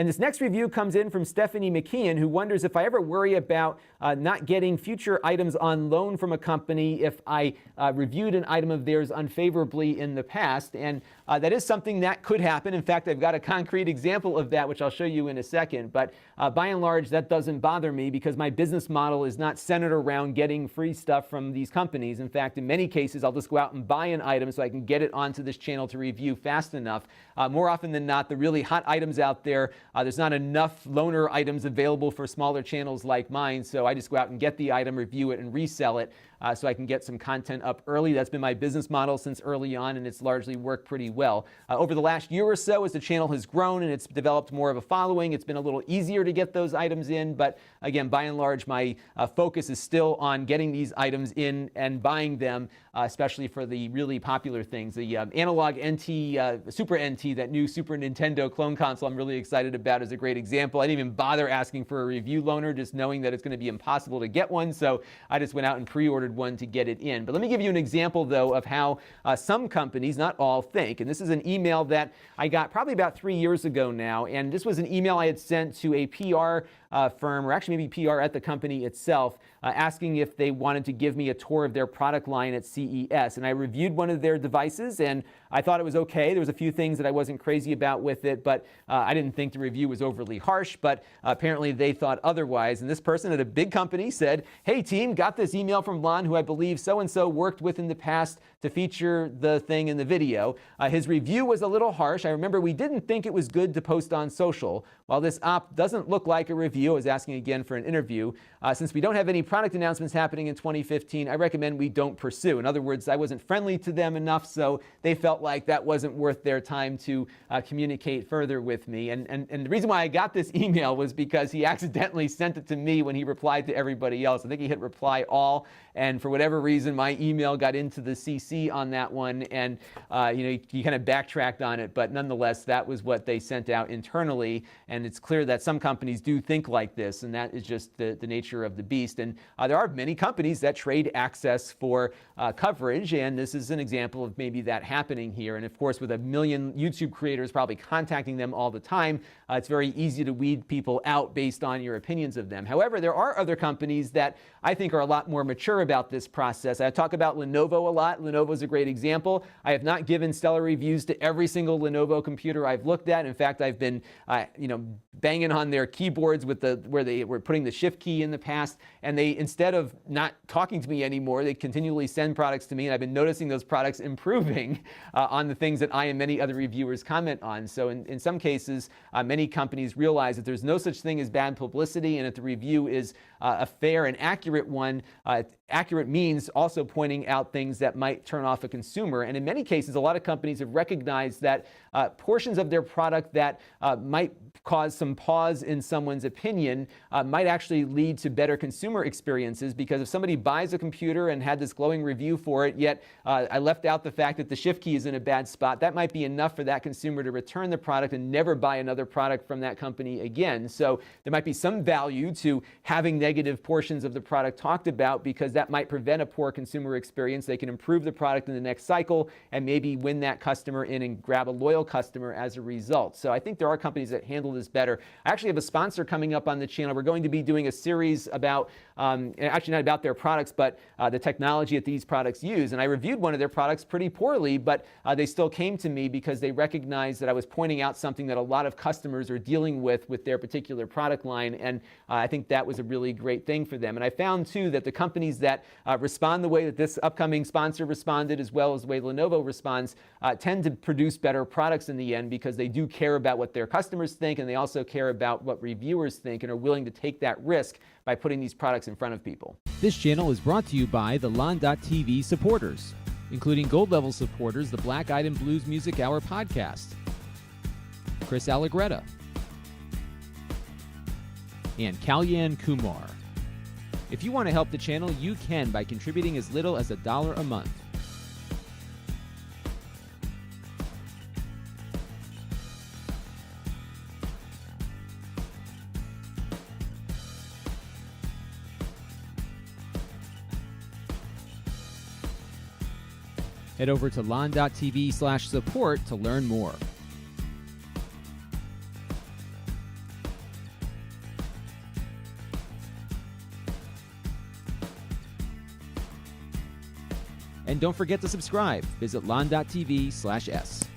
And this next review comes in from Stephanie McKeon, who wonders if I ever worry about not getting future items on loan from a company if I reviewed an item of theirs unfavorably in the past. And that is something that could happen. In fact, I've got a concrete example of that, which I'll show you in a second. But by and large, that doesn't bother me because my business model is not centered around getting free stuff from these companies. In fact, in many cases, I'll just go out and buy an item so I can get it onto this channel to review fast enough. More often than not, the really hot items out there, there's not enough loaner items available for smaller channels like mine, so I just go out and get the item, review it, and resell it so I can get some content up early. That's been my business model since early on, and it's largely worked pretty well. Over the last year or so, as the channel has grown and it's developed more of a following, it's been a little easier to get those items in, but again, by and large, my focus is still on getting these items in and buying them, especially for the really popular things. The analog NT, Super NT, that new Super Nintendo clone console I'm really excited about is a great example. I didn't even bother asking for a review loaner, just knowing that it's going to be impossible to get one, so I just went out and pre-ordered one to get it in. But let me give you an example, though, of how some companies, not all, think. And this is an email that I got probably about 3 years ago now, and this was an email I had sent to a PR firm, or actually maybe PR at the company itself, asking if they wanted to give me a tour of their product line at CES. And I reviewed one of their devices, and I thought it was okay. There was a few things that I wasn't crazy about with it, but I didn't think the review was overly harsh, but apparently they thought otherwise. And this person at a big company said, "Hey team, got this email from Lon, who I believe so-and-so worked with in the past to feature the thing in the video. His review was a little harsh. I remember we didn't think it was good to post on social. While this op doesn't look like a review," I was asking again for an interview, "since we don't have any product announcements happening in 2015, I recommend we don't pursue." In other words, I wasn't friendly to them enough, so they felt like that wasn't worth their time to communicate further with me. And the reason why I got this email was because he accidentally sent it to me when he replied to everybody else. I think he hit reply all, and for whatever reason, my email got into the CC on that one, and he kind of backtracked on it, but nonetheless, that was what they sent out internally, and it's clear that some companies do think like this, and that is just the nature of the beast. And there are many companies that trade access for coverage, and this is an example of maybe that happening here. And of course, with 1 million YouTube creators probably contacting them all the time, it's very easy to weed people out based on your opinions of them. However, there are other companies that I think are a lot more mature about this process. I talk about Lenovo a lot. Lenovo is a great example. I have not given stellar reviews to every single Lenovo computer I've looked at. In fact, I've been banging on their keyboards with where they were putting the shift key in the past, and they, instead of not talking to me anymore, they continually send products to me, and I've been noticing those products improving on the things that I and many other reviewers comment on. So in some cases, many companies realize that there's no such thing as bad publicity, and if the review is a fair and accurate one, accurate means also pointing out things that might turn off a consumer. And in many cases, a lot of companies have recognized that portions of their product that might cause some pause in someone's opinion might actually lead to better consumer experiences, because if somebody buys a computer and had this glowing review for it, yet I left out the fact that the shift key is in a bad spot, that might be enough for that consumer to return the product and never buy another product from that company again. So there might be some value to having negative portions of the product talked about, because that might prevent a poor consumer experience. They can improve the product in the next cycle and maybe win that customer in and grab a loyal customer as a result. So I think there are companies that handle this better. I actually have a sponsor coming up on the channel. We're going to be doing a series about, actually not about their products, but the technology that these products use. And I reviewed one of their products pretty poorly, but they still came to me because they recognized that I was pointing out something that a lot of customers are dealing with their particular product line. And I think that was a really great thing for them. And I found, too, that the companies that respond the way that this upcoming sponsor responded, as well as the way Lenovo responds, tend to produce better products in the end, because they do care about what their customers think, and they also care about what reviewers think, and are willing to take that risk by putting these products in front of people. This channel is brought to you by the Lon.TV supporters, including gold level supporters, the Black Eyed and Blues Music Hour podcast, Chris Allegretta, and Kalyan Kumar. If you want to help the channel, you can by contributing as little as $1 a month. Head over to Lon.TV/support to learn more. And don't forget to subscribe. Visit Lon.TV/S.